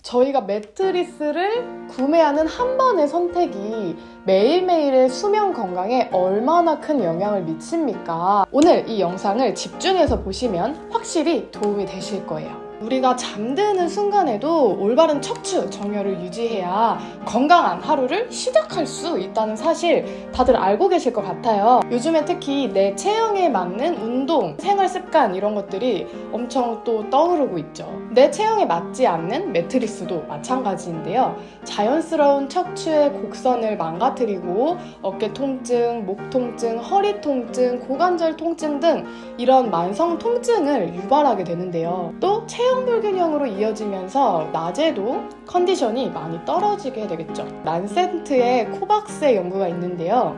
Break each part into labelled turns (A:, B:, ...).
A: 저희가 매트리스를 구매하는 한 번의 선택이 매일매일의 수면 건강에 얼마나 큰 영향을 미칩니까? 오늘 이 영상을 집중해서 보시면 확실히 도움이 되실 거예요. 우리가 잠드는 순간에도 올바른 척추 정렬을 유지해야 건강한 하루를 시작할 수 있다는 사실 다들 알고 계실 것 같아요. 요즘에 특히 내 체형에 맞는 운동, 생활 습관 이런 것들이 엄청 또 떠오르고 있죠. 내 체형에 맞지 않는 매트리스도 마찬가지인데요. 자연스러운 척추의 곡선을 망가뜨리고 어깨 통증, 목 통증, 허리 통증, 고관절 통증 등 이런 만성 통증을 유발하게 되는데요. 또 체형 불균형으로 이어지면서 낮에도 컨디션이 많이 떨어지게 되겠죠. 란센트의 코박스의 연구가 있는데요.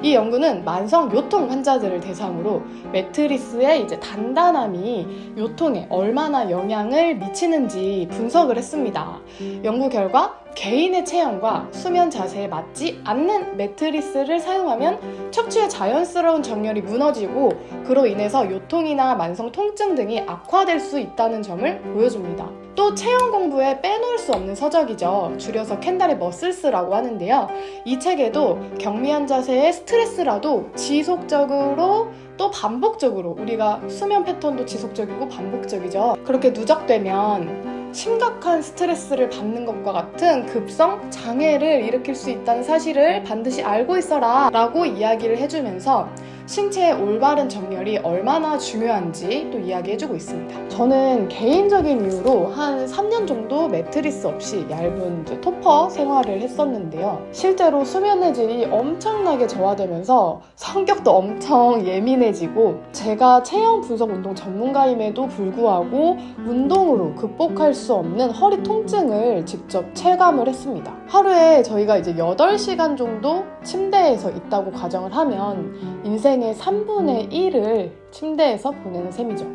A: 이 연구는 만성 요통 환자들을 대상으로 매트리스의 단단함이 요통에 얼마나 영향을 미치는지 분석을 했습니다. 연구 결과 개인의 체형과 수면 자세에 맞지 않는 매트리스를 사용하면 척추의 자연스러운 정렬이 무너지고 그로 인해서 요통이나 만성 통증 등이 악화될 수 있다는 점을 보여줍니다. 또 체형 공부에 빼놓을 수 없는 서적이죠. 줄여서 켄달의 머슬스라고 하는데요. 이 책에도 경미한 자세의 스트레스라도 지속적으로 또 반복적으로, 우리가 수면 패턴도 지속적이고 반복적이죠. 그렇게 누적되면 심각한 스트레스를 받는 것과 같은 급성 장애를 일으킬 수 있다는 사실을 반드시 알고 있어라 라고 이야기를 해주면서 신체의 올바른 정렬이 얼마나 중요한지 또 이야기해주고 있습니다. 저는 개인적인 이유로 한 3년 정도 매트리스 없이 얇은 토퍼 생활을 했었는데요. 실제로 수면의 질이 엄청나게 저하되면서 성격도 엄청 예민해지고, 제가 체형 분석 운동 전문가임에도 불구하고 운동으로 극복할 수 없는 허리 통증을 직접 체감을 했습니다. 하루에 저희가 8시간 정도 침대에서 있다고 가정을 하면 인생의 3분의 1을 침대에서 보내는 셈이죠.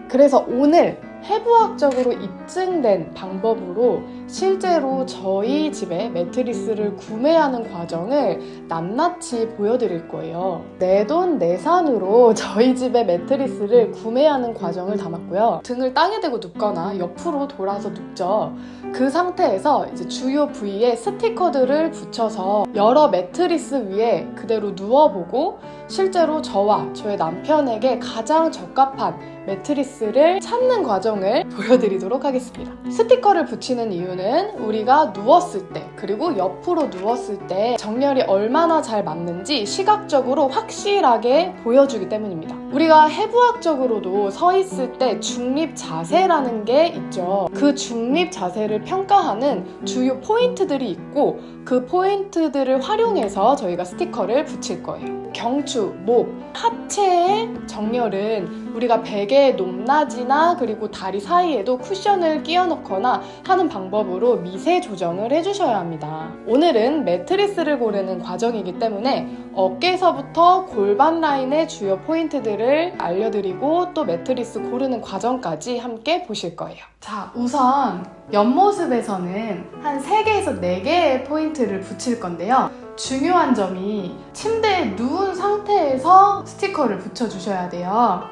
A: 그래서 오늘 해부학적으로 입증된 방법으로 실제로 저희 집에 매트리스를 구매하는 과정을 낱낱이 보여드릴 거예요. 내돈내산으로 저희 집에 매트리스를 구매하는 과정을 담았고요. 등을 땅에 대고 눕거나 옆으로 돌아서 눕죠. 그 상태에서 주요 부위에 스티커들을 붙여서 여러 매트리스 위에 그대로 누워보고 실제로 저와 저의 남편에게 가장 적합한 매트리스를 찾는 과정을 보여드리도록 하겠습니다. 스티커를 붙이는 이유는 우리가 누웠을 때, 그리고 옆으로 누웠을 때 정렬이 얼마나 잘 맞는지 시각적으로 확실하게 보여주기 때문입니다. 우리가 해부학적으로도 서 있을 때 중립 자세라는 게 있죠. 그 중립 자세를 평가하는 주요 포인트들이 있고 그 포인트들을 활용해서 저희가 스티커를 붙일 거예요. 경추, 목, 하체의 정렬은 우리가 베개의 높낮이나 그리고 다리 사이에도 쿠션을 끼워 넣거나 하는 방법으로 미세 조정을 해주셔야 합니다. 오늘은 매트리스를 고르는 과정이기 때문에 어깨에서부터 골반 라인의 주요 포인트들을 알려드리고 또 매트리스 고르는 과정까지 함께 보실 거예요. 자, 우선 옆모습에서는 한 3개에서 4개의 포인트를 붙일 건데요. 중요한 점이 침대에 누운 상태에서 스티커를 붙여주셔야 돼요.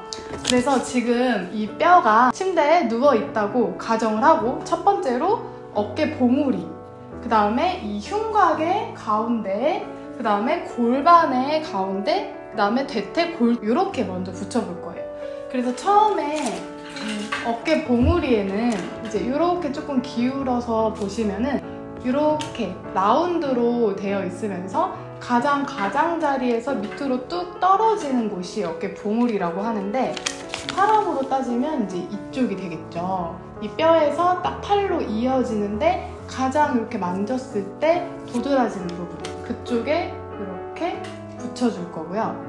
A: 그래서 지금 이 뼈가 침대에 누워있다고 가정을 하고 첫 번째로 어깨 봉우리, 그 다음에 이 흉곽의 가운데, 그 다음에 골반의 가운데, 그 다음에 대퇴골 이렇게 먼저 붙여볼 거예요. 그래서 처음에 어깨 봉우리에는 이렇게 조금 기울어서 보시면은 이렇게 라운드로 되어 있으면서 가장 가장자리에서 밑으로 뚝 떨어지는 곳이 어깨 봉우리라고 하는데, 사람으로 따지면 이쪽이 되겠죠. 이 뼈에서 딱 팔로 이어지는데 가장 이렇게 만졌을 때 도드라지는 부분, 그쪽에 이렇게 붙여줄 거고요.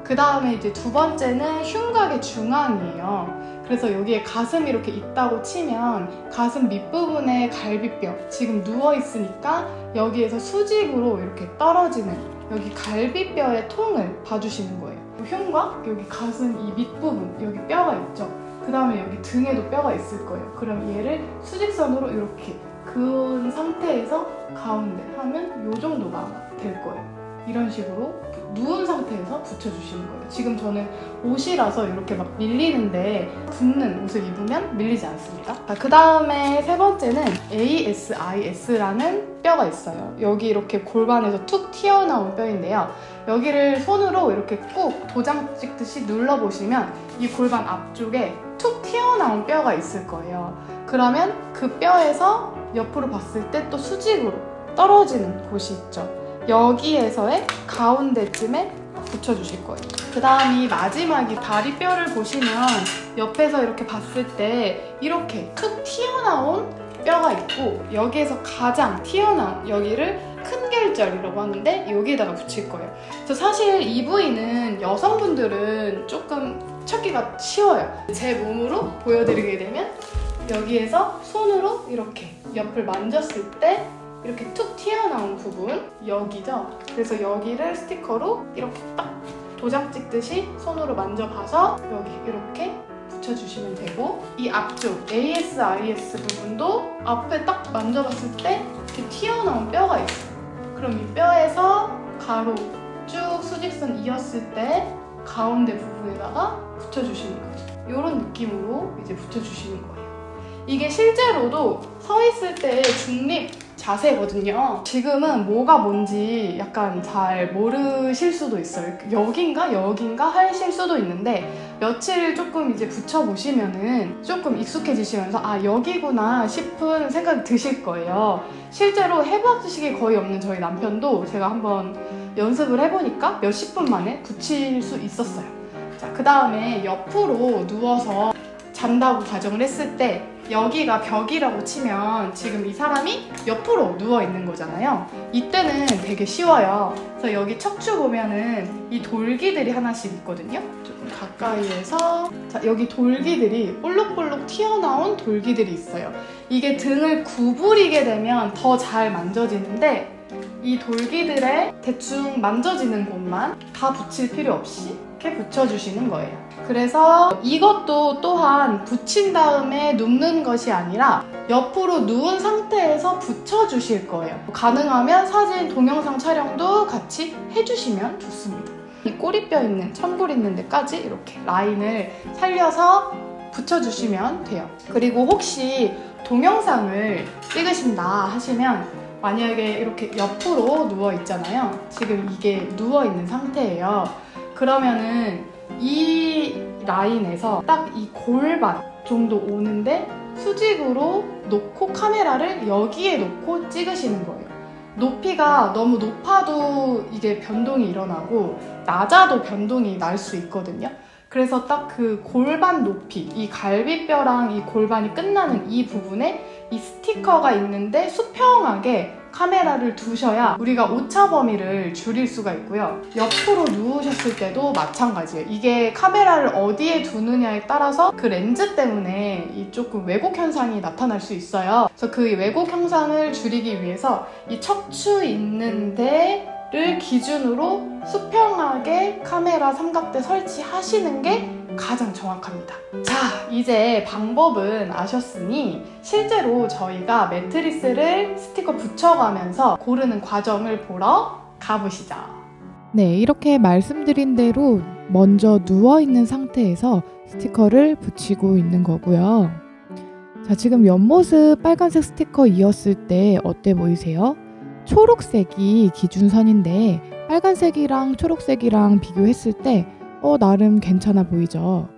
A: 그 다음에 두 번째는 흉곽의 중앙이에요. 그래서 여기에 가슴이 이렇게 있다고 치면 가슴 밑부분에 갈비뼈, 지금 누워있으니까 여기에서 수직으로 이렇게 떨어지는 여기 갈비뼈의 통을 봐주시는 거예요. 흉곽, 여기 가슴 이 밑부분, 여기 뼈가 있죠. 그 다음에 여기 등에도 뼈가 있을 거예요. 그럼 얘를 수직선으로 이렇게 그은 상태에서 가운데 하면 이 정도가 될 거예요. 이런 식으로 누운 상태에서 붙여주시는 거예요. 지금 저는 옷이라서 이렇게 막 밀리는데 붙는 옷을 입으면 밀리지 않습니다. 그 다음에 세 번째는 ASIS라는 뼈가 있어요. 여기 이렇게 골반에서 툭 튀어나온 뼈인데요. 여기를 손으로 이렇게 꾹 도장 찍듯이 눌러보시면 이 골반 앞쪽에 툭 튀어나온 뼈가 있을 거예요. 그러면 그 뼈에서 옆으로 봤을 때 또 수직으로 떨어지는 곳이 있죠. 여기에서의 가운데쯤에 붙여주실 거예요. 그 다음이 마지막이 다리뼈를 보시면 옆에서 이렇게 봤을 때 이렇게 툭 튀어나온 뼈가 있고 여기에서 가장 튀어나온 여기를 큰 결절이라고 하는데 여기에다가 붙일 거예요. 그래서 사실 이 부위는 여성분들은 조금 찾기가 쉬워요. 제 몸으로 보여드리게 되면 여기에서 손으로 이렇게 옆을 만졌을 때 이렇게 툭 튀어나온 부분 여기죠. 그래서 여기를 스티커로 이렇게 딱 도장 찍듯이 손으로 만져봐서 여기 이렇게 붙여주시면 되고 이 앞쪽 ASIS 부분도 앞에 딱 만져봤을 때 이렇게 튀어나온 뼈가 있어요. 그럼 이 뼈에서 가로 쭉 수직선 이었을 때 가운데 부분에다가 붙여주시는 거죠. 이런 느낌으로 이제 붙여주시는 거예요. 이게 실제로도 서 있을 때의 중립 자세거든요. 지금은 뭐가 뭔지 약간 잘 모르실 수도 있어요. 여긴가 하실 수도 있는데 며칠 조금 이제 붙여보시면은 조금 익숙해지시면서 아 여기구나 싶은 생각이 드실 거예요. 실제로 해봐주시기 거의 없는 저희 남편도 제가 한번 연습을 해보니까 몇십 분 만에 붙일 수 있었어요. 자, 그 다음에 옆으로 누워서 잔다고 가정을 했을 때 여기가 벽이라고 치면 지금 이 사람이 옆으로 누워있는 거잖아요. 이때는 되게 쉬워요. 그래서 여기 척추 보면은 이 돌기들이 하나씩 있거든요. 조금 가까이에서 자, 여기 돌기들이 볼록볼록 튀어나온 돌기들이 있어요. 이게 등을 구부리게 되면 더 잘 만져지는데 이 돌기들에 대충 만져지는 곳만 다 붙일 필요 없이 이렇게 붙여주시는 거예요. 그래서 이것도 또한 붙인 다음에 눕는 것이 아니라 옆으로 누운 상태에서 붙여주실 거예요. 가능하면 사진, 동영상 촬영도 같이 해주시면 좋습니다. 이 꼬리뼈 있는, 천골 있는 데까지 이렇게 라인을 살려서 붙여주시면 돼요. 그리고 혹시 동영상을 찍으신다 하시면 만약에 이렇게 옆으로 누워 있잖아요. 지금 이게 누워 있는 상태예요. 그러면은 이 라인에서 딱 이 골반 정도 오는데 수직으로 놓고 카메라를 여기에 놓고 찍으시는 거예요. 높이가 너무 높아도 이게 변동이 일어나고 낮아도 변동이 날 수 있거든요. 그래서 딱 그 골반 높이, 이 갈비뼈랑 이 골반이 끝나는 이 부분에 이 스티커가 있는데 수평하게 카메라를 두셔야 우리가 오차 범위를 줄일 수가 있고요. 옆으로 누우셨을 때도 마찬가지예요. 이게 카메라를 어디에 두느냐에 따라서 그 렌즈 때문에 이 조금 왜곡 현상이 나타날 수 있어요. 그래서 그 왜곡 현상을 줄이기 위해서 이 척추 있는 데를 기준으로 수평하게 카메라 삼각대 설치하시는 게 가장 정확합니다. 자, 이제 방법은 아셨으니 실제로 저희가 매트리스를 스티커 붙여가면서 고르는 과정을 보러 가보시죠.
B: 네, 이렇게 말씀드린 대로 먼저 누워있는 상태에서 스티커를 붙이고 있는 거고요. 자, 지금 옆모습 빨간색 스티커 이었을 때 어때 보이세요? 초록색이 기준선인데 빨간색이랑 초록색이랑 비교했을 때 나름 괜찮아 보이죠?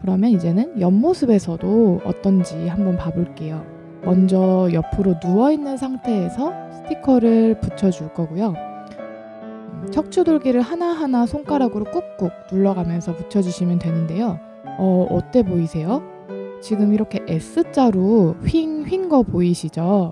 B: 그러면 이제는 옆모습에서도 어떤지 한번 봐볼게요. 먼저 옆으로 누워있는 상태에서 스티커를 붙여줄 거고요. 척추돌기를 하나하나 손가락으로 꾹꾹 눌러가면서 붙여주시면 되는데요. 어때 보이세요? 지금 이렇게 S자로 휭휭 거 보이시죠?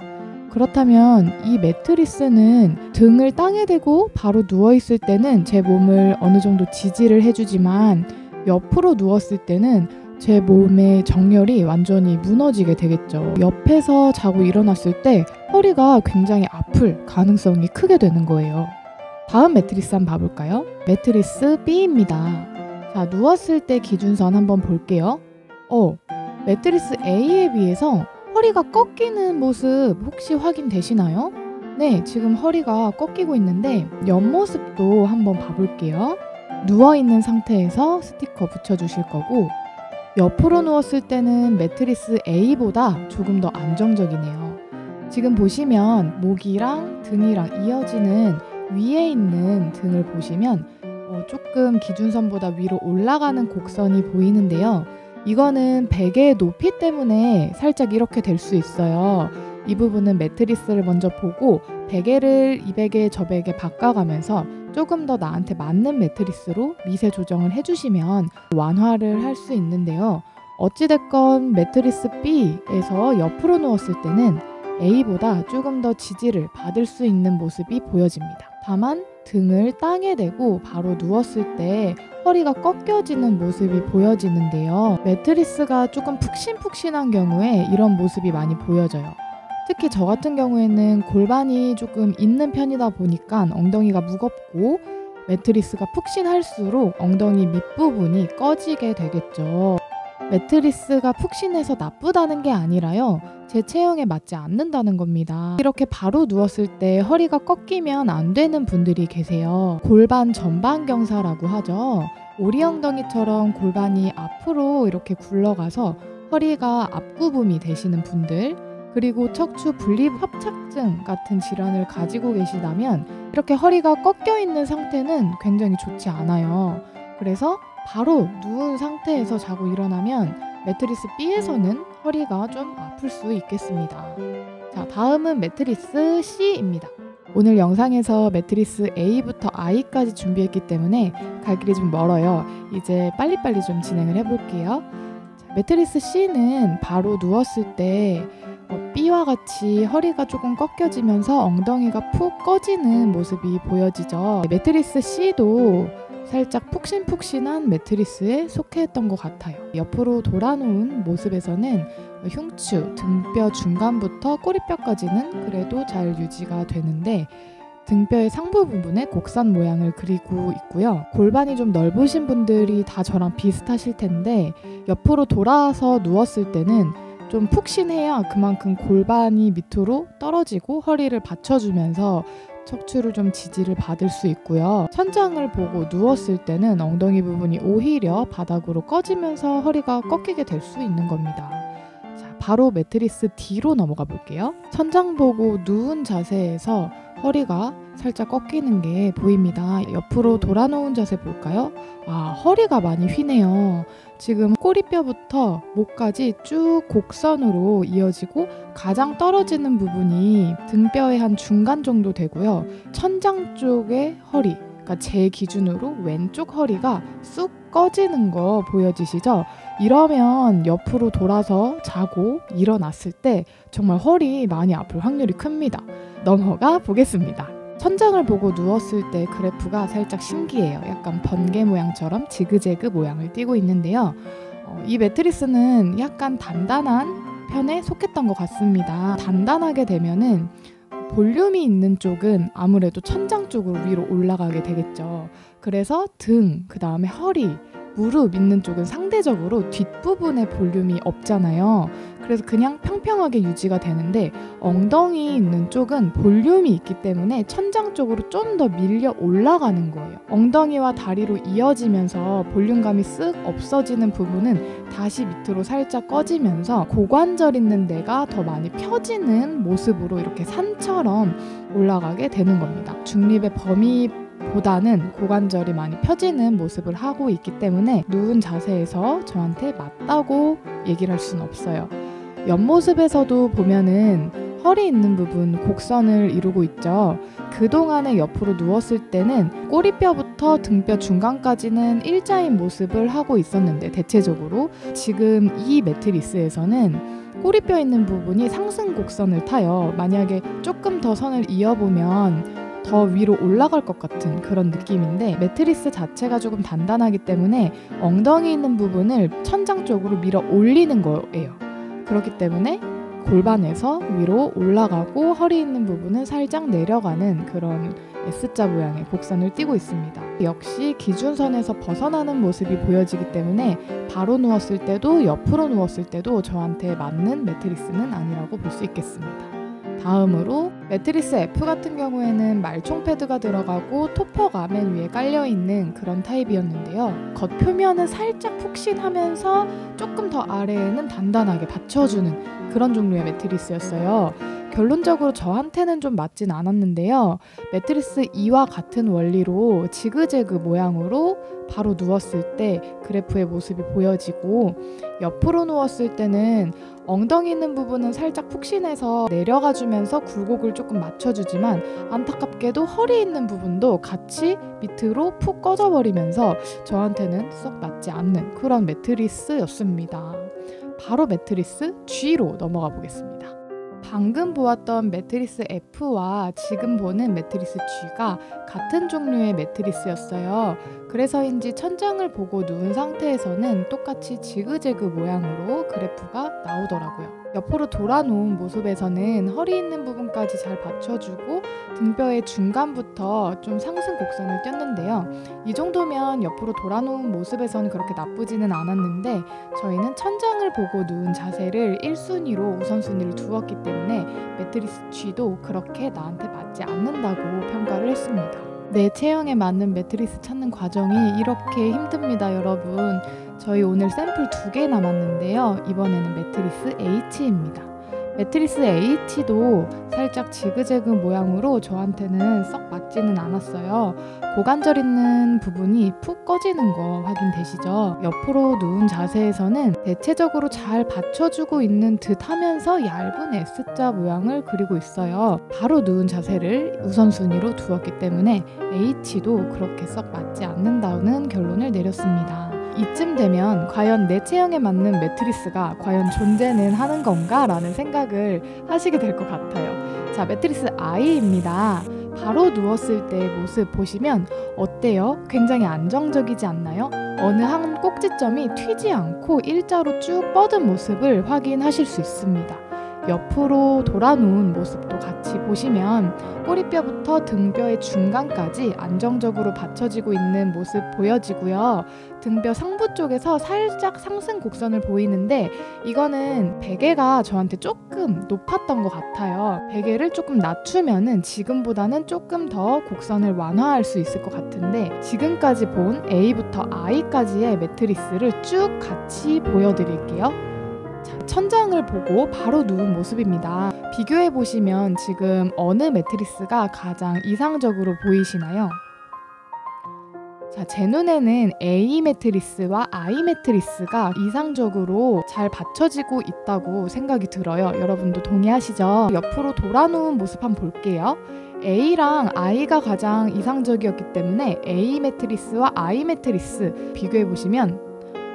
B: 그렇다면 이 매트리스는 등을 땅에 대고 바로 누워있을 때는 제 몸을 어느 정도 지지를 해주지만 옆으로 누웠을 때는 제 몸의 정렬이 완전히 무너지게 되겠죠. 옆에서 자고 일어났을 때 허리가 굉장히 아플 가능성이 크게 되는 거예요. 다음 매트리스 한번 봐볼까요? 매트리스 B입니다. 자, 누웠을 때 기준선 한번 볼게요. 매트리스 A에 비해서 허리가 꺾이는 모습 혹시 확인되시나요? 네, 지금 허리가 꺾이고 있는데 옆모습도 한번 봐볼게요. 누워있는 상태에서 스티커 붙여주실 거고, 옆으로 누웠을 때는 매트리스 A보다 조금 더 안정적이네요. 지금 보시면 목이랑 등이랑 이어지는 위에 있는 등을 보시면 조금 기준선보다 위로 올라가는 곡선이 보이는데요. 이거는 베개의 높이 때문에 살짝 이렇게 될 수 있어요. 이 부분은 매트리스를 먼저 보고 베개를 이 베개 저 베개 바꿔가면서 조금 더 나한테 맞는 매트리스로 미세 조정을 해주시면 완화를 할 수 있는데요. 어찌됐건 매트리스 B에서 옆으로 누웠을 때는 A보다 조금 더 지지를 받을 수 있는 모습이 보여집니다. 다만 등을 땅에 대고 바로 누웠을 때 허리가 꺾여지는 모습이 보여지는데요. 매트리스가 조금 푹신푹신한 경우에 이런 모습이 많이 보여져요. 특히 저 같은 경우에는 골반이 조금 있는 편이다 보니까 엉덩이가 무겁고 매트리스가 푹신할수록 엉덩이 밑부분이 꺼지게 되겠죠. 매트리스가 푹신해서 나쁘다는 게 아니라요. 제 체형에 맞지 않는다는 겁니다. 이렇게 바로 누웠을 때 허리가 꺾이면 안 되는 분들이 계세요. 골반 전방경사라고 하죠. 오리 엉덩이처럼 골반이 앞으로 이렇게 굴러가서 허리가 앞구붐이 되시는 분들, 그리고 척추 분립 협착증 같은 질환을 가지고 계시다면 이렇게 허리가 꺾여 있는 상태는 굉장히 좋지 않아요. 그래서 바로 누운 상태에서 자고 일어나면 매트리스 B에서는 허리가 좀 아플 수 있겠습니다. 자, 다음은 매트리스 C입니다. 오늘 영상에서 매트리스 A부터 I까지 준비했기 때문에 갈 길이 좀 멀어요. 이제 빨리빨리 좀 진행을 해볼게요. 자, 매트리스 C는 바로 누웠을 때 B와 같이 허리가 조금 꺾여지면서 엉덩이가 푹 꺼지는 모습이 보여지죠. 매트리스 C도 살짝 푹신푹신한 매트리스에 속해있던 것 같아요. 옆으로 돌아놓은 모습에서는 흉추, 등뼈 중간부터 꼬리뼈까지는 그래도 잘 유지가 되는데 등뼈의 상부 부분에 곡선 모양을 그리고 있고요. 골반이 좀 넓으신 분들이 다 저랑 비슷하실 텐데 옆으로 돌아서 누웠을 때는 좀 푹신해야 그만큼 골반이 밑으로 떨어지고 허리를 받쳐주면서 척추를 좀 지지를 받을 수 있고요. 천장을 보고 누웠을 때는 엉덩이 부분이 오히려 바닥으로 꺼지면서 허리가 꺾이게 될 수 있는 겁니다. 자, 바로 매트리스 D로 넘어가 볼게요. 천장 보고 누운 자세에서 허리가 살짝 꺾이는 게 보입니다. 옆으로 돌아놓은 자세 볼까요? 허리가 많이 휘네요. 지금 꼬리뼈부터 목까지 쭉 곡선으로 이어지고 가장 떨어지는 부분이 등뼈의 한 중간 정도 되고요. 천장 쪽의 허리, 그러니까 제 기준으로 왼쪽 허리가 쑥 꺼지는 거 보여지시죠? 이러면 옆으로 돌아서 자고 일어났을 때 정말 허리 많이 아플 확률이 큽니다. 넘어가 보겠습니다. 천장을 보고 누웠을 때 그래프가 살짝 신기해요. 약간 번개 모양처럼 지그재그 모양을 띠고 있는데요. 이 매트리스는 약간 단단한 편에 속했던 것 같습니다. 단단하게 되면은 볼륨이 있는 쪽은 아무래도 천장 쪽으로 위로 올라가게 되겠죠. 그래서 등, 그 다음에 허리, 무릎 있는 쪽은 상대적으로 뒷부분에 볼륨이 없잖아요. 그래서 그냥 평평하게 유지가 되는데 엉덩이 있는 쪽은 볼륨이 있기 때문에 천장 쪽으로 좀 더 밀려 올라가는 거예요. 엉덩이와 다리로 이어지면서 볼륨감이 쓱 없어지는 부분은 다시 밑으로 살짝 꺼지면서 고관절 있는 데가 더 많이 펴지는 모습으로 이렇게 산처럼 올라가게 되는 겁니다. 중립의 범위 보다는 고관절이 많이 펴지는 모습을 하고 있기 때문에 누운 자세에서 저한테 맞다고 얘기를 할 수는 없어요. 옆모습에서도 보면은 허리 있는 부분 곡선을 이루고 있죠. 그동안에 옆으로 누웠을 때는 꼬리뼈부터 등뼈 중간까지는 일자인 모습을 하고 있었는데 대체적으로 지금 이 매트리스에서는 꼬리뼈 있는 부분이 상승 곡선을 타요. 만약에 조금 더 선을 이어보면 더 위로 올라갈 것 같은 그런 느낌인데 매트리스 자체가 조금 단단하기 때문에 엉덩이 있는 부분을 천장 쪽으로 밀어 올리는 거예요. 그렇기 때문에 골반에서 위로 올라가고 허리 있는 부분은 살짝 내려가는 그런 S자 모양의 곡선을 띠고 있습니다. 역시 기준선에서 벗어나는 모습이 보여지기 때문에 바로 누웠을 때도 옆으로 누웠을 때도 저한테 맞는 매트리스는 아니라고 볼 수 있겠습니다. 다음으로 매트리스 F 같은 경우에는 말총 패드가 들어가고 토퍼 가면 위에 깔려있는 그런 타입이었는데요. 겉표면은 살짝 푹신하면서 조금 더 아래에는 단단하게 받쳐주는 그런 종류의 매트리스였어요. 결론적으로 저한테는 좀 맞진 않았는데요. 매트리스 2와 같은 원리로 지그재그 모양으로 바로 누웠을 때 그래프의 모습이 보여지고, 옆으로 누웠을 때는 엉덩이 있는 부분은 살짝 푹신해서 내려가주면서 굴곡을 조금 맞춰주지만, 안타깝게도 허리 있는 부분도 같이 밑으로 푹 꺼져버리면서 저한테는 썩 맞지 않는 그런 매트리스였습니다. 바로 매트리스 G로 넘어가 보겠습니다. 방금 보았던 매트리스 F와 지금 보는 매트리스 G가 같은 종류의 매트리스였어요. 그래서인지 천장을 보고 누운 상태에서는 똑같이 지그재그 모양으로 그래프가 나오더라고요. 옆으로 돌아 놓은 모습에서는 허리 있는 부분까지 잘 받쳐주고 등뼈의 중간부터 좀 상승 곡선을 띄었는데요. 이 정도면 옆으로 돌아 놓은 모습에서는 그렇게 나쁘지는 않았는데, 저희는 천장을 보고 누운 자세를 1순위로 우선순위를 두었기 때문에 매트리스 G도 그렇게 나한테 맞지 않는다고 평가를 했습니다. 내 체형에 맞는 매트리스 찾는 과정이 이렇게 힘듭니다, 여러분. 저희 오늘 샘플 2개 남았는데요. 이번에는 매트리스 H입니다. 매트리스 H도 살짝 지그재그 모양으로 저한테는 썩 맞지는 않았어요. 고관절 있는 부분이 푹 꺼지는 거 확인되시죠? 옆으로 누운 자세에서는 대체적으로 잘 받쳐주고 있는 듯 하면서 얇은 S자 모양을 그리고 있어요. 바로 누운 자세를 우선순위로 두었기 때문에 H도 그렇게 썩 맞지 않는다는 결론을 내렸습니다. 이쯤 되면 과연 내 체형에 맞는 매트리스가 과연 존재는 하는 건가? 라는 생각을 하시게 될 것 같아요. 자, 매트리스 I입니다. 바로 누웠을 때의 모습 보시면 어때요? 굉장히 안정적이지 않나요? 어느 한 꼭지점이 튀지 않고 일자로 쭉 뻗은 모습을 확인하실 수 있습니다. 옆으로 돌아 누운 모습도 같이 보시면 꼬리뼈부터 등뼈의 중간까지 안정적으로 받쳐지고 있는 모습 보여지고요. 등뼈 상부 쪽에서 살짝 상승 곡선을 보이는데, 이거는 베개가 저한테 조금 높았던 것 같아요. 베개를 조금 낮추면은 지금보다는 조금 더 곡선을 완화할 수 있을 것 같은데, 지금까지 본 A부터 I까지의 매트리스를 쭉 같이 보여드릴게요. 천장을 보고 바로 누운 모습입니다. 비교해보시면 지금 어느 매트리스가 가장 이상적으로 보이시나요? 자, 제 눈에는 A 매트리스와 I 매트리스가 이상적으로 잘 받쳐지고 있다고 생각이 들어요. 여러분도 동의하시죠? 옆으로 돌아 누운 모습 한번 볼게요. A랑 I가 가장 이상적이었기 때문에 A 매트리스와 I 매트리스 비교해보시면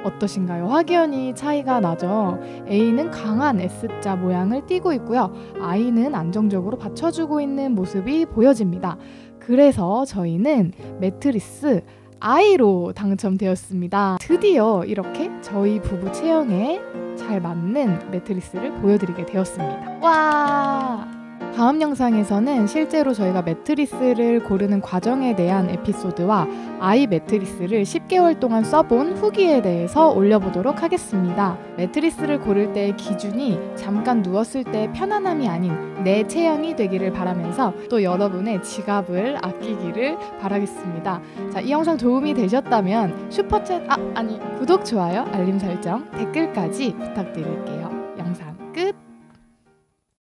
B: 어떠신가요? 확연히 차이가 나죠. A는 강한 S자 모양을 띠고 있고요. I는 안정적으로 받쳐주고 있는 모습이 보여집니다. 그래서 저희는 매트리스 I로 당첨되었습니다. 드디어 이렇게 저희 부부 체형에 잘 맞는 매트리스를 보여드리게 되었습니다. 와! 다음 영상에서는 실제로 저희가 매트리스를 고르는 과정에 대한 에피소드와 아이 매트리스를 10개월 동안 써본 후기에 대해서 올려보도록 하겠습니다. 매트리스를 고를 때의 기준이 잠깐 누웠을 때 편안함이 아닌 내 체형이 되기를 바라면서 또 여러분의 지갑을 아끼기를 바라겠습니다. 자, 이 영상 도움이 되셨다면 슈퍼챗, 구독, 좋아요, 알림 설정, 댓글까지 부탁드릴게요.